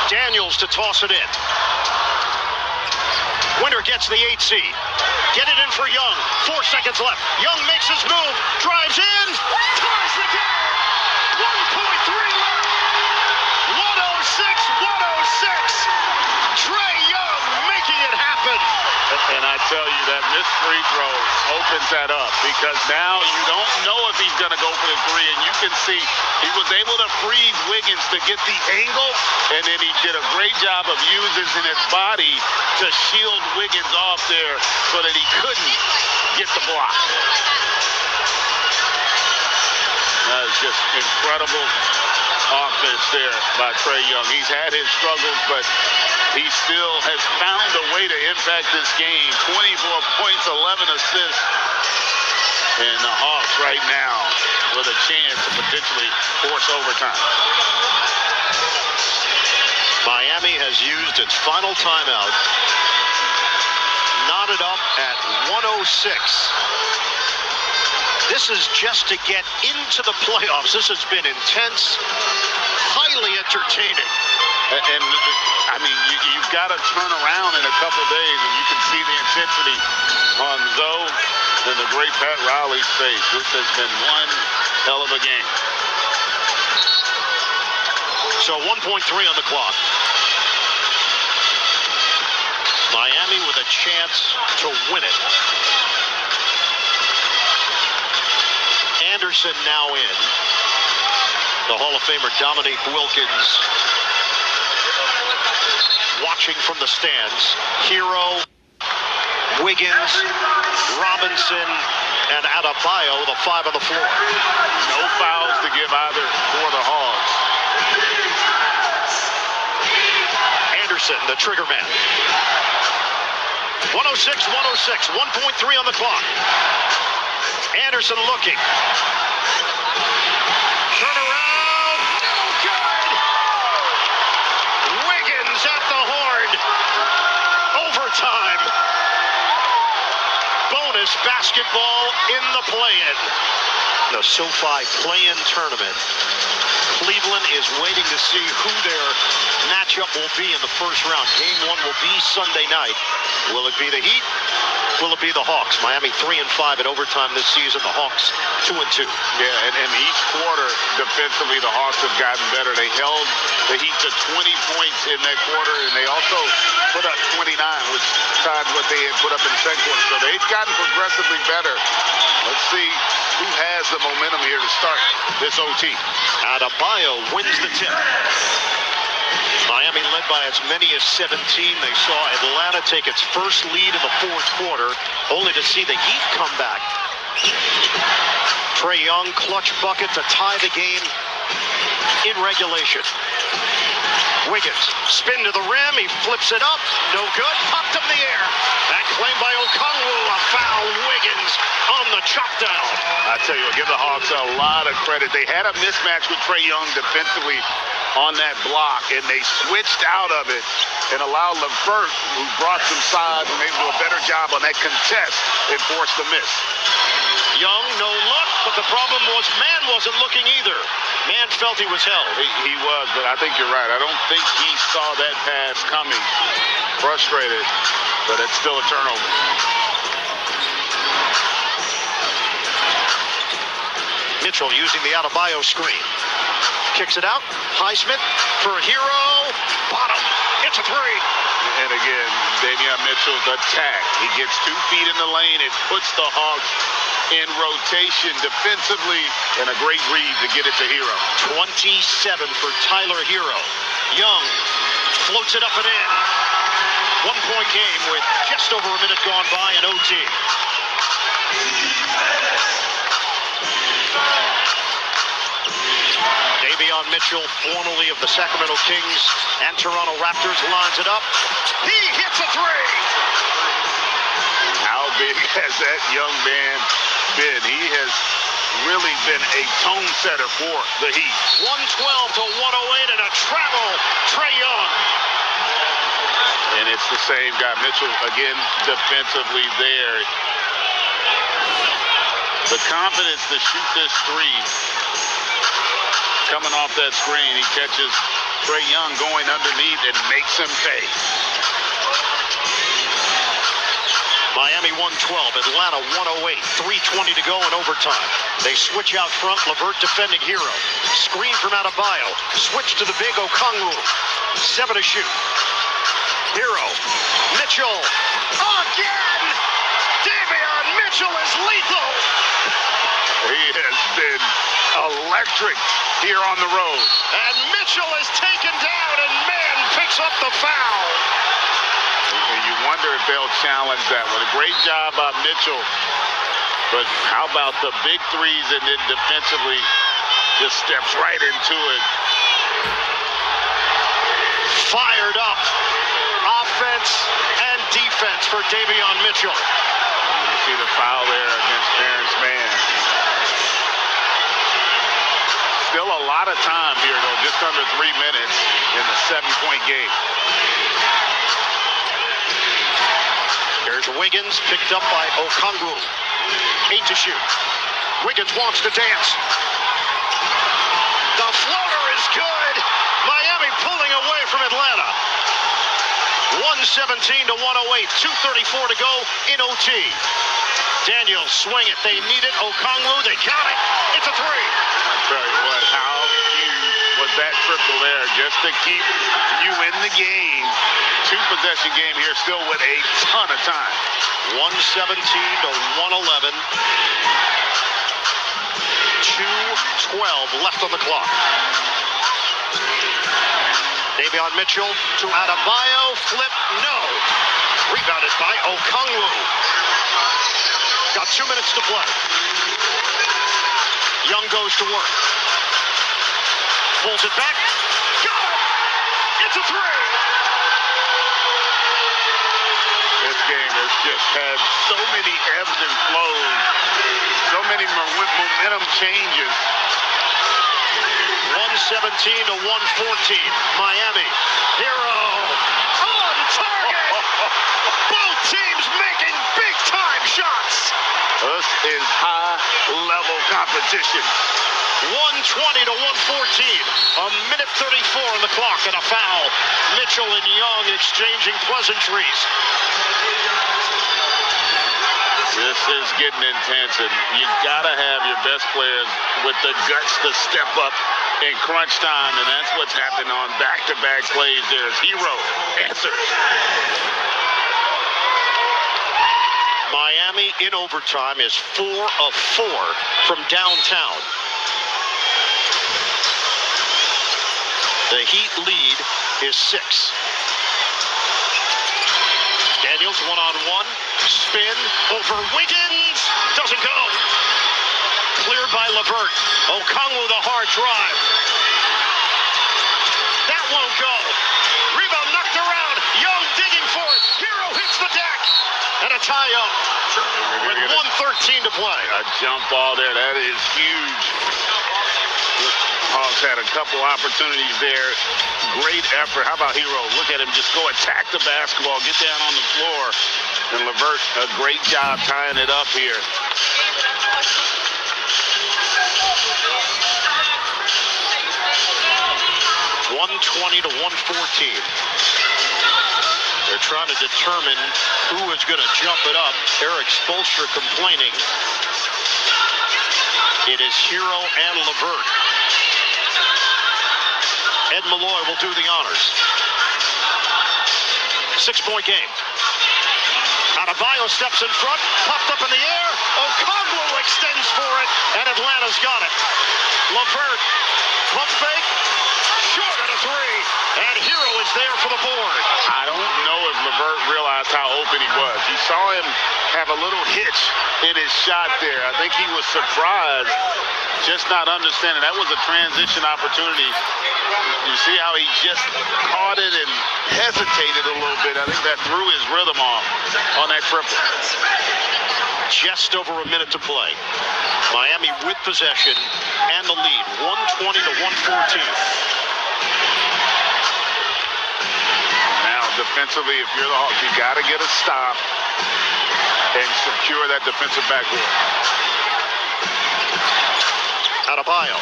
Daniels to toss it in. Winter gets the 8 seed. Get it in for Young. 4 seconds left. Young makes his move. Drives in. Ties the game. 1.3 left. 106. Trey Young making it happen. And I tell you, that missed free throw opens that up, because now you don't know if he's going to go for the three, and you can see he was able to freeze Wiggins to get the angle, and then he did a great job of using his body to shield Wiggins off there so that he couldn't get the block. That is just incredible offense there by Trey Young. He's had his struggles, but he still has found a way to impact this game. 24 points, 11 assists. And the Hawks right now with a chance to potentially force overtime. Miami has used its final timeout. Knotted up at 106. This is just to get into the playoffs. This has been intense, highly entertaining. And I mean, you've got to turn around in a couple days, and you can see the intensity on Zoe and the great Pat Riley's face. This has been one hell of a game. So 1.3 on the clock. Miami with a chance to win it. Anderson now in. The Hall of Famer Dominique Wilkins watching from the stands. Hero, Wiggins, Robinson, and Adebayo, the 5 on the floor. No fouls to give either for the Hawks. Anderson, the trigger man. 106, 1.3 on the clock. Anderson looking. Turn around. No good. Wiggins at the horn. Overtime. Bonus basketball in the play-in. The SoFi play-in tournament. Cleveland is waiting to see who their matchup will be in the first round. Game 1 will be Sunday night. Will it be the Heat? Will it be the Hawks? Miami 3-5 at overtime this season. The Hawks 2-2. Yeah, and each quarter defensively, the Hawks have gotten better. They held the Heat to 20 points in that quarter, and they also put up 29, which tied what they had put up in the second quarter. So they've gotten progressively better. Let's see who has the momentum here to start this OT. Adebayo wins the tip. Miami led by as many as 17. They saw Atlanta take its first lead in the fourth quarter, only to see the Heat come back. Trey Young, clutch bucket to tie the game in regulation. Wiggins, spin to the rim, he flips it up, no good, popped up in the air. That claim by Okongwu, a foul. Wiggins on the chop down. I tell you, give the Hawks a lot of credit. They had a mismatch with Trey Young defensively on that block, and they switched out of it and allowed LeVert, who brought some size and maybe do a better job on that contest, and forced the miss. Young, no luck, but the problem was Man wasn't looking either. Man felt he was held. He was, but I think you're right. I don't think he saw that pass coming. Frustrated, but it's still a turnover. Mitchell using the Adebayo screen. Kicks it out. Highsmith for Hero. Bottom. It's a three. And again, Davion Mitchell's attack. He gets 2 feet in the lane. It puts the Hawks in rotation defensively, and a great read to get it to Hero. 27 for Tyler Hero. Young floats it up and in. 1-point game with just over a minute gone by in OT. Davion Mitchell, formerly of the Sacramento Kings and Toronto Raptors, lines it up. He hits a three. How big has that young man been? He has really been a tone setter for the Heat. 112 to 108 and a travel. Trey Young. And it's the same guy. Mitchell, again, defensively there. The confidence to shoot this three. Coming off that screen, he catches Trae Young going underneath and makes him pay. Miami 112, Atlanta 108, 3:20 to go in overtime. They switch out front, LeVert defending Hero. Screen from Adebayo, switch to the big Okongwu. 7 to shoot. Hero, Mitchell, again! Davion Mitchell is lethal! He has been electric here on the road. And Mitchell is taken down, and man picks up the foul. And you wonder if they'll challenge that one. A great job by Mitchell. But how about the big threes, and then defensively just steps right into it. Fired up. Offense and defense for Davion Mitchell. You see the foul there against Terrence Mann. Still a lot of time here, though, just under 3 minutes in the 7-point game. Here's Wiggins, picked up by Okongwu. 8 to shoot. Wiggins wants to dance. The floater is good. Miami pulling away from Atlanta. 117 to 108. 2:34 to go in OT. Daniels swing it. They need it. Okongwu, they count it. It's a 3. I'll tell you what, how huge was that triple there just to keep you in the game. 2-possession game here, still with a ton of time. 117 to 111. 2:12 left on the clock. Davion Mitchell to Adebayo. Flip, no. Rebounded by Okongwu. Got 2 minutes to play. Young goes to work. Pulls it back. Got it! It's a 3. This game has just had so many ebbs and flows, so many momentum changes. 117 to 114. Miami. Hero on target. Both teams making big-time shots. This is high-level competition. 120 to 114. A minute 34 on the clock and a foul. Mitchell and Young exchanging pleasantries. This is getting intense, and you gotta have your best players with the guts to step up in crunch time, and that's what's happened on back-to-back plays. There's Hero answers. Miami in overtime is 4 of 4 from downtown. The Heat lead is 6. Daniels one-on-one, spin over Wiggins, doesn't go. Cleared by LeVert. Okongwu the hard drive. That won't go. Rebound knocked around. Young digging for it. Hero hits the deck. And a tie-up with 1:13 to play. A jump ball there. That is huge. Hawks had a couple opportunities there. Great effort. How about Hero? Look at him just go attack the basketball, get down on the floor. And LeVert, a great job tying it up here. .120 to 114. They're trying to determine who is going to jump it up. Eric Spoelstra complaining. It is Hero and LeVert. Ed Malloy will do the honors. 6-point game. Adebayo steps in front, popped up in the air. Okongwu extends for it, and Atlanta's got it. LeVert, pump fake, short at a 3, and Hero is there for the board. I don't know if LeVert realized how open he was. You saw him have a little hitch in his shot there. I think he was surprised, just not understanding. That was a transition opportunity. You see how he just caught it and hesitated a little bit. I think that threw his rhythm off on that triple. Just over a minute to play. Miami with possession and the lead, 120 to 114. Now, defensively, if you're the Hawks, you got to get a stop and secure that defensive backboard. Adebayo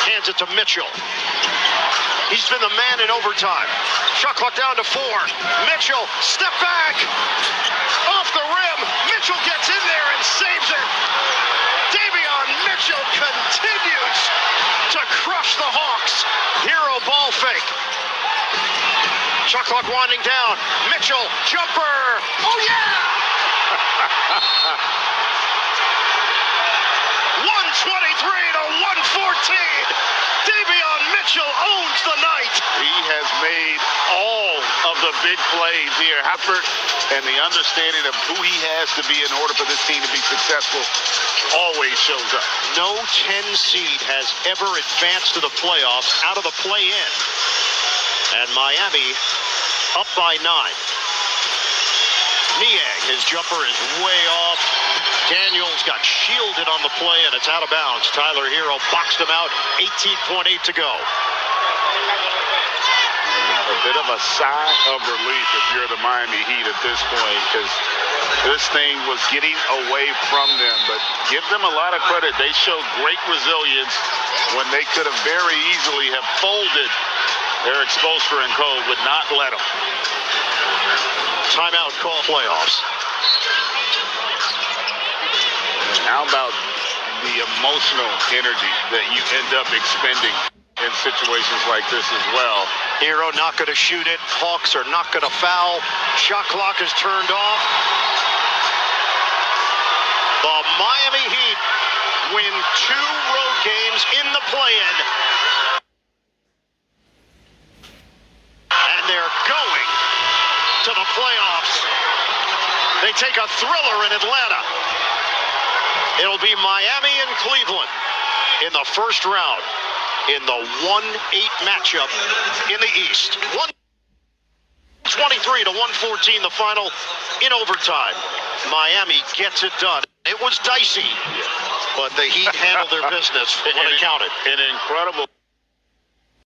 hands it to Mitchell. He's been the man in overtime. Shot clock down to 4. Mitchell, step back. Off the rim. Mitchell gets in there and saves it. Davion Mitchell continues to crush the Hawks. Hero ball fake. Shot clock winding down. Mitchell, jumper. Oh, yeah! 123 to 114. Davion Mitchell owns the night. He has made all of the big plays here. Effort and the understanding of who he has to be in order for this team to be successful always shows up. No 10 seed has ever advanced to the playoffs out of the play-in. And Miami up by 9. Niang, his jumper is way off. Daniels got shielded on the play, and it's out of bounds. Tyler Hero boxed him out. 18.8 to go. A bit of a sigh of relief if you're the Miami Heat at this point, because this thing was getting away from them. But give them a lot of credit. They showed great resilience when they could have very easily have folded. Eric Spoelstra and co. would not let them. Timeout call playoffs. How about the emotional energy that you end up expending in situations like this as well? Hero not going to shoot it. Hawks are not going to foul. Shot clock is turned off. The Miami Heat win 2 road games in the play-in. And they're going to the playoffs. They take a thriller in Atlanta. It'll be Miami and Cleveland in the first round in the 1-8 matchup in the East. 123 to 114 the final in overtime. Miami gets it done. It was dicey, but the Heat handled their business when it counted. An incredible